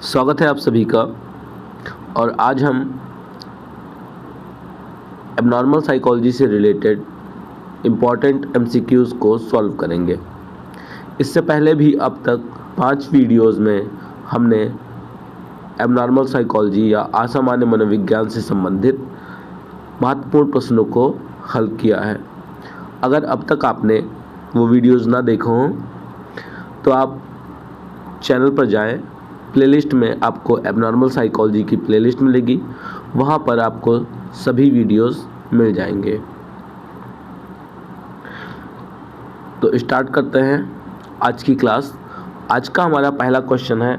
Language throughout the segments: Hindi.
स्वागत है आप सभी का। और आज हम एबनॉर्मल साइकोलॉजी से रिलेटेड इम्पॉर्टेंट एमसीक्यूज़ को सॉल्व करेंगे। इससे पहले भी अब तक 5 वीडियोस में हमने एबनॉर्मल साइकोलॉजी या असामान्य मनोविज्ञान से संबंधित महत्वपूर्ण प्रश्नों को हल किया है। अगर अब तक आपने वो वीडियोस ना देखा हों तो आप चैनल पर जाएं, प्लेलिस्ट में आपको एबनॉर्मल साइकोलॉजी की प्लेलिस्ट मिलेगी, वहाँ पर आपको सभी वीडियोस मिल जाएंगे। तो स्टार्ट करते हैं आज की क्लास। आज का हमारा पहला क्वेश्चन है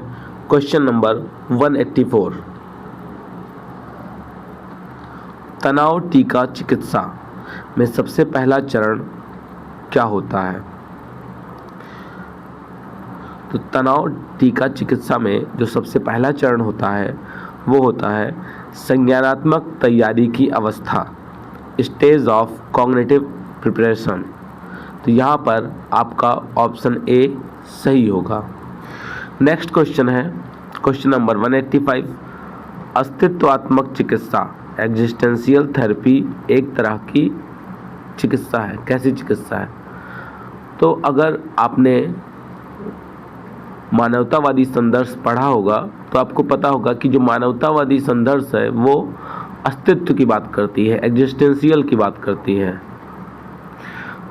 क्वेश्चन नंबर 184। तनाव टीका चिकित्सा में सबसे पहला चरण क्या होता है? तो तनाव टीका चिकित्सा में जो सबसे पहला चरण होता है वो होता है संज्ञानात्मक तैयारी की अवस्था, स्टेज ऑफ कॉग्निटिव प्रिपरेशन। तो यहाँ पर आपका ऑप्शन ए सही होगा। नेक्स्ट क्वेश्चन है क्वेश्चन नंबर 185। अस्तित्वात्मक चिकित्सा, एग्जिस्टेंशियल थेरेपी एक तरह की चिकित्सा है। कैसी चिकित्सा है? तो अगर आपने मानवतावादी संदर्श पढ़ा होगा तो आपको पता होगा कि जो मानवतावादी संदर्श है वो अस्तित्व की बात करती है, एग्जिस्टेंशियल की बात करती है।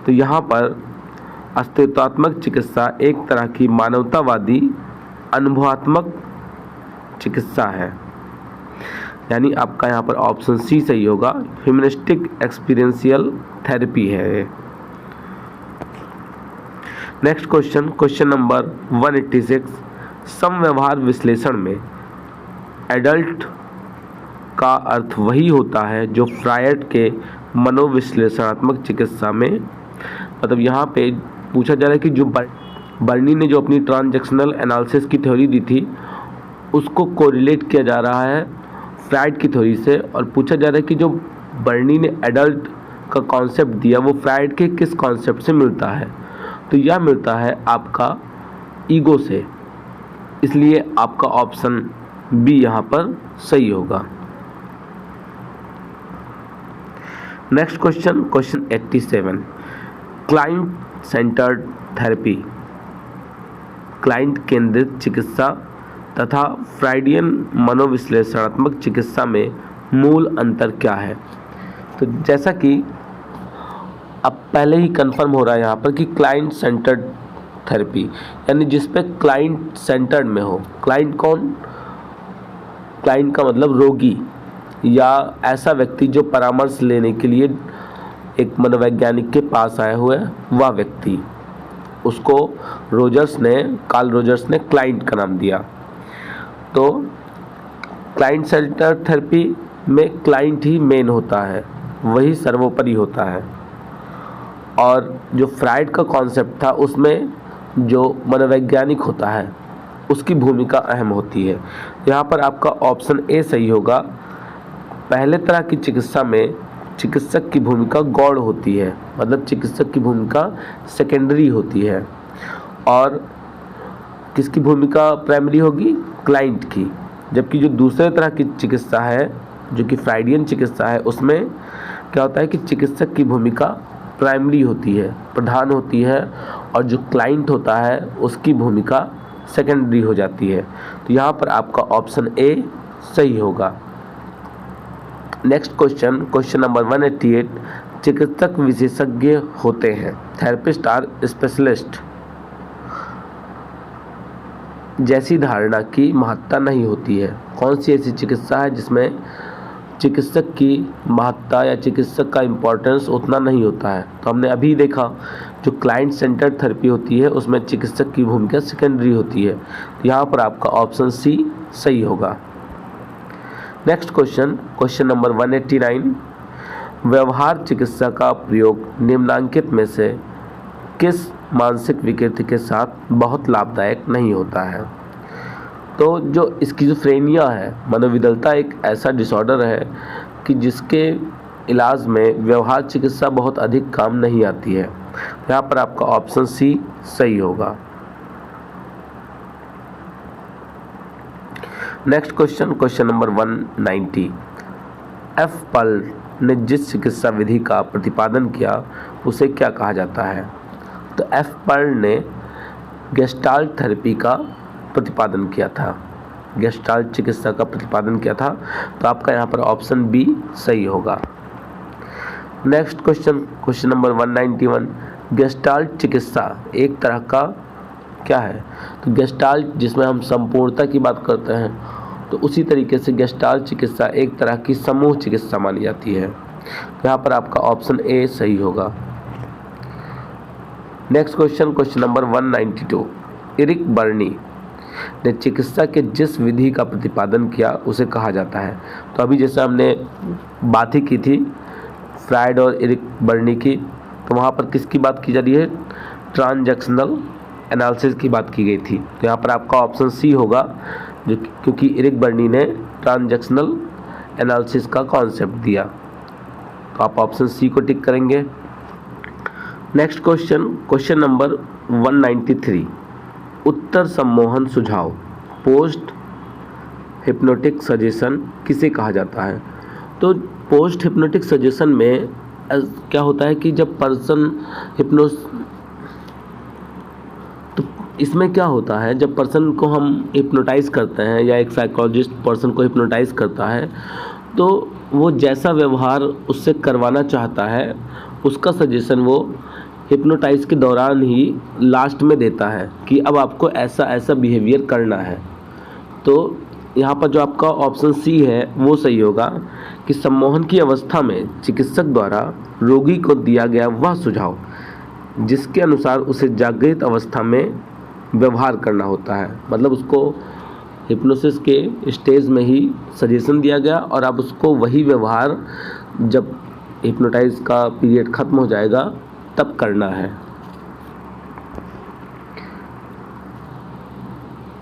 तो यहाँ पर अस्तित्वात्मक चिकित्सा एक तरह की मानवतावादी अनुभवात्मक चिकित्सा है, यानी आपका यहाँ पर ऑप्शन सी सही होगा। ह्यूमनिस्टिक एक्सपीरियंशियल थेरेपी है ये। Next question, question number 186। समव्यवहार विश्लेषण में एडल्ट का अर्थ वही होता है जो फ्रायड के मनोविश्लेषणात्मक चिकित्सा में, मतलब यहाँ पे पूछा जा रहा है कि जो बर्नी ने जो अपनी ट्रांजैक्शनल एनालिसिस की थ्योरी दी थी उसको कोरिलेट किया जा रहा है फ्रायड की थ्योरी से, और पूछा जा रहा है कि जो बर्नी ने एडल्ट का कॉन्सेप्ट दिया वो फ्रायड के किस कॉन्सेप्ट से मिलता है? तो यह मिलता है आपका ईगो से, इसलिए आपका ऑप्शन बी यहाँ पर सही होगा। Next question, question 87। Client centred therapy, client केंद्रित चिकित्सा तथा फ्रायडियन मनोविश्लेषणात्मक चिकित्सा में मूल अंतर क्या है? तो जैसा कि अब पहले ही कंफर्म हो रहा है यहाँ पर कि क्लाइंट सेंटर्ड थेरेपी, यानी जिस पे क्लाइंट सेंटर्ड में हो। क्लाइंट कौन? क्लाइंट का मतलब रोगी या ऐसा व्यक्ति जो परामर्श लेने के लिए एक मनोवैज्ञानिक के पास आया हुआ है, वह व्यक्ति, उसको कार्ल रोजर्स ने क्लाइंट का नाम दिया। तो क्लाइंट सेंटर्ड थेरेपी में क्लाइंट ही मेन होता है, वही सर्वोपरि होता है। और जो फ्रायड का कॉन्सेप्ट था उसमें जो मनोवैज्ञानिक होता है उसकी भूमिका अहम होती है। यहाँ पर आपका ऑप्शन ए सही होगा। पहले तरह की चिकित्सा में चिकित्सक की भूमिका गौण होती है, मतलब चिकित्सक की भूमिका सेकेंडरी होती है, और किसकी भूमिका प्राइमरी होगी? क्लाइंट की। जबकि जो दूसरे तरह की चिकित्सा है जो कि फ्रायडियन चिकित्सा है उसमें क्या होता है कि चिकित्सक की भूमिका प्राइमरी होती है, प्रधान होती है, और जो क्लाइंट होता है उसकी भूमिका सेकेंडरी हो जाती है। तो यहाँ पर आपका ऑप्शन ए सही होगा। Next question, question number 188। चिकित्सक विशेषज्ञ होते हैं, थेरेपिस्ट आर स्पेशलिस्ट, जैसी धारणा की महत्ता नहीं होती है। कौन सी ऐसी चिकित्सा है जिसमें चिकित्सक की महत्ता या चिकित्सक का इम्पोर्टेंस उतना नहीं होता है? तो हमने अभी देखा जो क्लाइंट सेंटर्ड थेरेपी होती है उसमें चिकित्सक की भूमिका सेकेंडरी होती है। तो यहाँ पर आपका ऑप्शन सी सही होगा। Next question, question number 189। व्यवहार चिकित्सा का प्रयोग निम्नलिखित में से किस मानसिक विकृति के साथ बहुत लाभदायक नहीं होता है? तो जो स्किज़ोफ्रेनिया है, मनोविकलता, एक ऐसा डिसऑर्डर है कि जिसके इलाज में व्यवहार चिकित्सा बहुत अधिक काम नहीं आती है। यहाँ पर आपका ऑप्शन सी सही होगा। Next question, question number 190, F पल ने जिस चिकित्सा विधि का प्रतिपादन किया उसे क्या कहा जाता है? तो एफ पल ने गेस्टाल्ट थेरेपी का प्रतिपादन किया था, गेस्टाल्ट चिकित्सा का प्रतिपादन किया था। तो आपका यहाँ पर ऑप्शन बी सही होगा। Next question, question number 191, gestalt चिकित्सा एक तरह का क्या है? तो गेस्टाल्ट जिसमें हम संपूर्णता की बात करते हैं, तो उसी तरीके से गेस्टाल्ट चिकित्सा एक तरह की समूह चिकित्सा मानी जाती है। तो यहाँ पर आपका ऑप्शन ए सही होगा। Next question, question number 192, Eric Berne ने चिकित्सा के जिस विधि का प्रतिपादन किया उसे कहा जाता है? तो अभी जैसे हमने बात ही की थी फ्राइड और एरिक बर्नी की, तो वहाँ पर किसकी बात की जा रही है? ट्रांजैक्शनल एनालिसिस की बात की गई थी। तो यहाँ पर आपका ऑप्शन सी होगा, जो क्योंकि एरिक बर्नी ने ट्रांजैक्शनल एनालिसिस का कॉन्सेप्ट दिया। तो आप ऑप्शन सी को टिक करेंगे। नेक्स्ट क्वेश्चन, क्वेश्चन नंबर 193, उत्तर सम्मोहन सुझाव पोस्ट हिप्नोटिक सजेशन किसे कहा जाता है? तो पोस्ट हिप्नोटिक सजेशन में क्या होता है कि जब पर्सन तो इसमें क्या होता है, जब पर्सन को हम हिप्नोटाइज करते हैं या एक साइकोलॉजिस्ट पर्सन को हिप्नोटाइज करता है, तो वो जैसा व्यवहार उससे करवाना चाहता है उसका सजेशन वो हिप्नोटाइज के दौरान ही लास्ट में देता है कि अब आपको ऐसा ऐसा बिहेवियर करना है। तो यहाँ पर जो आपका ऑप्शन सी है वो सही होगा कि सम्मोहन की अवस्था में चिकित्सक द्वारा रोगी को दिया गया वह सुझाव जिसके अनुसार उसे जागृत अवस्था में व्यवहार करना होता है। मतलब उसको हिप्नोसिस के स्टेज में ही सजेशन दिया गया और अब उसको वही व्यवहार जब हिप्नोटाइज का पीरियड ख़त्म हो जाएगा तब करना है।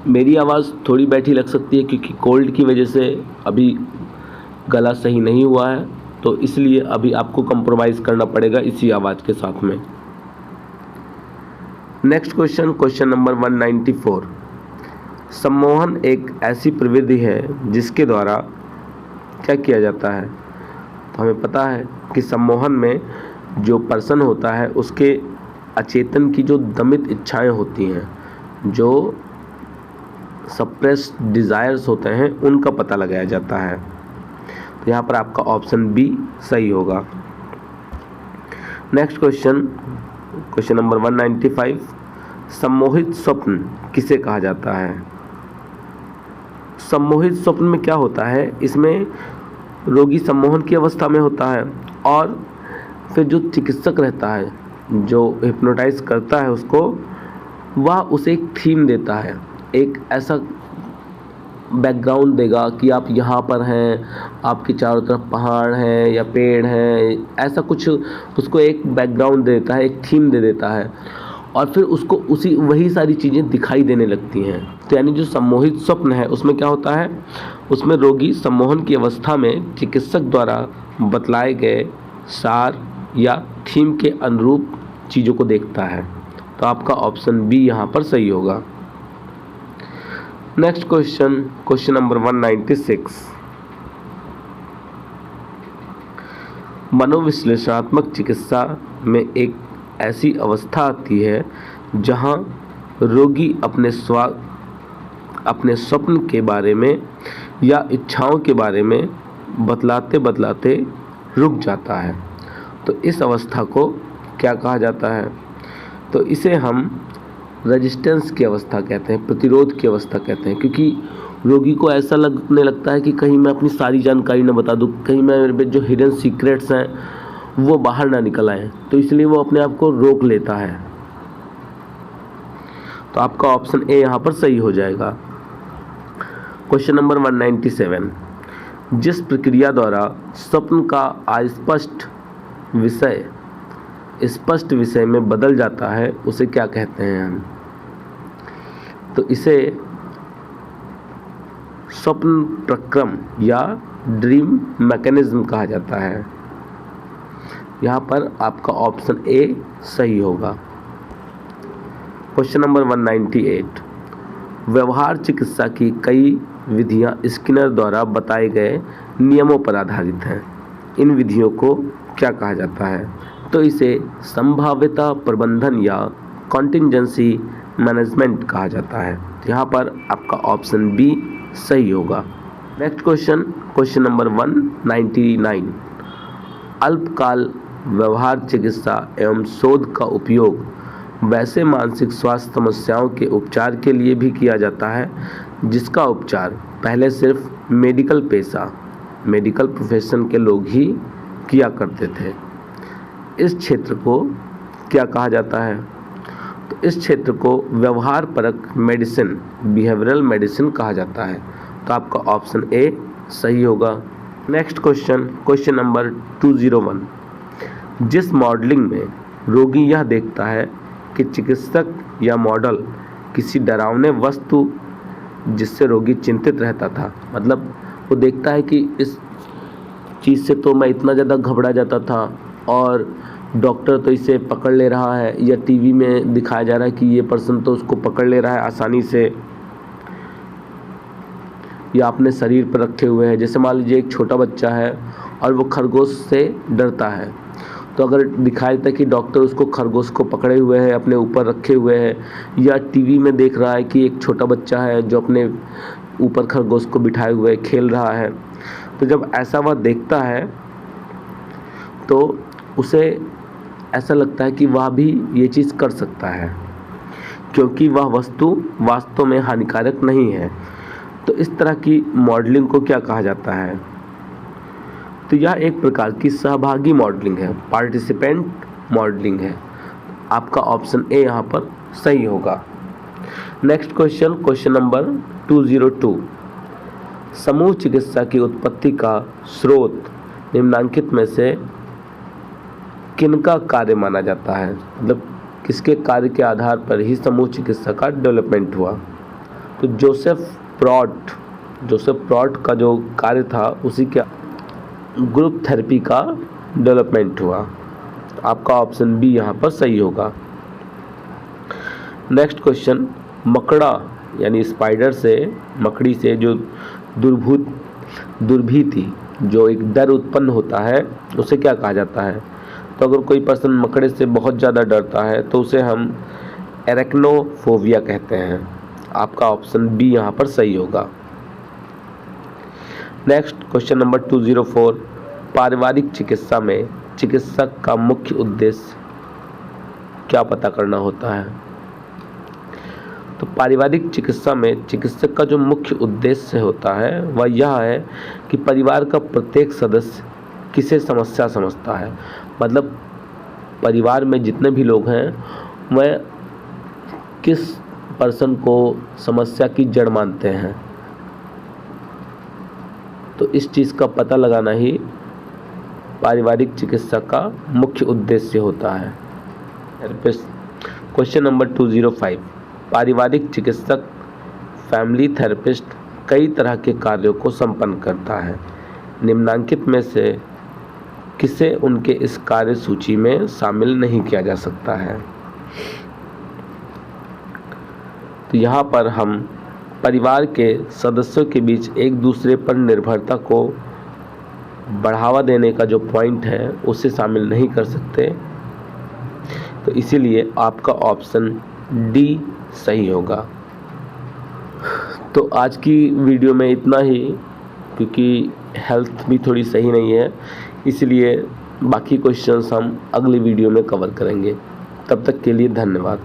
मेरी आवाज़ थोड़ी बैठी लग सकती है क्योंकि कोल्ड की वजह से अभी गला सही नहीं हुआ है, तो इसलिए अभी आपको कंप्रोमाइज़ करना पड़ेगा इसी आवाज़ के साथ में। नेक्स्ट क्वेश्चन, क्वेश्चन नंबर 194, सम्मोहन एक ऐसी प्रविधि है जिसके द्वारा क्या किया जाता है? तो हमें पता है कि सम्मोहन में जो पर्सन होता है उसके अचेतन की जो दमित इच्छाएं होती हैं, जो सप्रेस्ड डिज़ायर्स होते हैं, उनका पता लगाया जाता है। तो यहाँ पर आपका ऑप्शन बी सही होगा। नेक्स्ट क्वेश्चन, क्वेश्चन नंबर 195, सम्मोहित स्वप्न किसे कहा जाता है? सम्मोहित स्वप्न में क्या होता है, इसमें रोगी सम्मोहन की अवस्था में होता है और फिर जो चिकित्सक रहता है जो हिप्नोटाइज करता है उसको, वह उसे एक थीम देता है, एक ऐसा बैकग्राउंड देगा कि आप यहाँ पर हैं, आपके चारों तरफ पहाड़ हैं या पेड़ हैं, ऐसा कुछ उसको एक बैकग्राउंड दे देता है, एक थीम दे देता है और फिर उसको वही सारी चीज़ें दिखाई देने लगती हैं। तो यानी जो सम्मोहित स्वप्न है उसमें क्या होता है, उसमें रोगी सम्मोहन की अवस्था में चिकित्सक द्वारा बतलाए गए सार या थीम के अनुरूप चीज़ों को देखता है। तो आपका ऑप्शन बी यहाँ पर सही होगा। नेक्स्ट क्वेश्चन, क्वेश्चन नंबर 196, मनोविश्लेषणात्मक चिकित्सा में एक ऐसी अवस्था आती है जहां रोगी अपने स्वप्न के बारे में या इच्छाओं के बारे में बतलाते बतलाते रुक जाता है। तो इस अवस्था को क्या कहा जाता है? तो इसे हम रेजिस्टेंस की अवस्था कहते हैं, प्रतिरोध की अवस्था कहते हैं, क्योंकि रोगी को ऐसा लगने लगता है कि कहीं मैं अपनी सारी जानकारी न बता दूं, कहीं मेरे जो हिडन सीक्रेट्स हैं वो बाहर ना निकल आए, तो इसलिए वो अपने आप को रोक लेता है। तो आपका ऑप्शन ए यहाँ पर सही हो जाएगा। क्वेश्चन नंबर 197, जिस प्रक्रिया द्वारा स्वप्न का अस्पष्ट विषय स्पष्ट विषय में बदल जाता है उसे क्या कहते हैं हम? तो इसे स्वप्न प्रक्रम या ड्रीम मैकेनिज्म कहा जाता है। यहाँ पर आपका ऑप्शन ए सही होगा। क्वेश्चन नंबर 198, व्यवहार चिकित्सा की कई विधियां स्किनर द्वारा बताए गए नियमों पर आधारित हैं। इन विधियों को क्या कहा जाता है? तो इसे संभाव्यता प्रबंधन या कॉन्टिंजेंसी मैनेजमेंट कहा जाता है। यहाँ पर आपका ऑप्शन बी सही होगा। Next question, question number 199। अल्पकाल व्यवहार चिकित्सा एवं शोध का उपयोग वैसे मानसिक स्वास्थ्य समस्याओं के उपचार के लिए भी किया जाता है जिसका उपचार पहले सिर्फ मेडिकल प्रोफेशन के लोग ही किया करते थे। इस क्षेत्र को क्या कहा जाता है? तो इस क्षेत्र को व्यवहार परक मेडिसिन, बिहेवियरल मेडिसिन कहा जाता है। तो आपका ऑप्शन ए सही होगा। Next question, question number 201। जिस मॉडलिंग में रोगी यह देखता है कि चिकित्सक या मॉडल किसी डरावने वस्तु जिससे रोगी चिंतित रहता था, मतलब वो देखता है कि इस चीज़ से तो मैं इतना ज़्यादा घबरा जाता था और डॉक्टर तो इसे पकड़ ले रहा है, या टीवी में दिखाया जा रहा है कि ये पर्सन तो उसको पकड़ ले रहा है आसानी से, या अपने शरीर पर रखे हुए है। जैसे मान लीजिए एक छोटा बच्चा है और वो खरगोश से डरता है, तो अगर दिखाया जाता है कि डॉक्टर उसको खरगोश को पकड़े हुए है, अपने ऊपर रखे हुए है, या टीवी में देख रहा है कि एक छोटा बच्चा है जो अपने ऊपर खरगोश को बिठाए हुए खेल रहा है, तो जब ऐसा वह देखता है तो उसे ऐसा लगता है कि वह भी ये चीज़ कर सकता है, क्योंकि वह वस्तु वास्तव में हानिकारक नहीं है। तो इस तरह की मॉडलिंग को क्या कहा जाता है? तो यह एक प्रकार की सहभागी मॉडलिंग है, पार्टिसिपेंट मॉडलिंग है। आपका ऑप्शन ए यहाँ पर सही होगा। Next question, question number 202। समूह चिकित्सा की उत्पत्ति का स्रोत निम्नलिखित में से किनका कार्य माना जाता है? मतलब किसके कार्य के आधार पर ही समूह चिकित्सा का डेवलपमेंट हुआ? तो जोसेफ प्रॉट का जो कार्य था उसी के ग्रुप थेरेपी का डेवलपमेंट हुआ। आपका ऑप्शन बी यहाँ पर सही होगा। नेक्स्ट क्वेश्चन, मकड़ा यानी मकड़ी से जो दुर्भीति, जो एक डर उत्पन्न होता है, उसे क्या कहा जाता है? तो अगर कोई पर्सन मकड़े से बहुत ज़्यादा डरता है तो उसे हम एरेक्नोफोबिया कहते हैं। आपका ऑप्शन बी यहाँ पर सही होगा। Next question number 204। पारिवारिक चिकित्सा में चिकित्सक का मुख्य उद्देश्य क्या पता करना होता है? तो पारिवारिक चिकित्सा में चिकित्सक का जो मुख्य उद्देश्य होता है वह यह है कि परिवार का प्रत्येक सदस्य किसे समस्या समझता है, मतलब परिवार में जितने भी लोग हैं वह किस पर्सन को समस्या की जड़ मानते हैं। तो इस चीज़ का पता लगाना ही पारिवारिक चिकित्सा का मुख्य उद्देश्य होता है। Question number 205। पारिवारिक चिकित्सक फैमिली थेरेपिस्ट कई तरह के कार्यों को संपन्न करता है। निम्नलिखित में से किसे उनके इस कार्य सूची में शामिल नहीं किया जा सकता है? तो यहाँ पर हम परिवार के सदस्यों के बीच एक दूसरे पर निर्भरता को बढ़ावा देने का जो पॉइंट है उसे शामिल नहीं कर सकते, तो इसीलिए आपका ऑप्शन डी सही होगा। तो आज की वीडियो में इतना ही, क्योंकि हेल्थ भी थोड़ी सही नहीं है, इसलिए बाकी क्वेश्चंस हम अगली वीडियो में कवर करेंगे। तब तक के लिए धन्यवाद।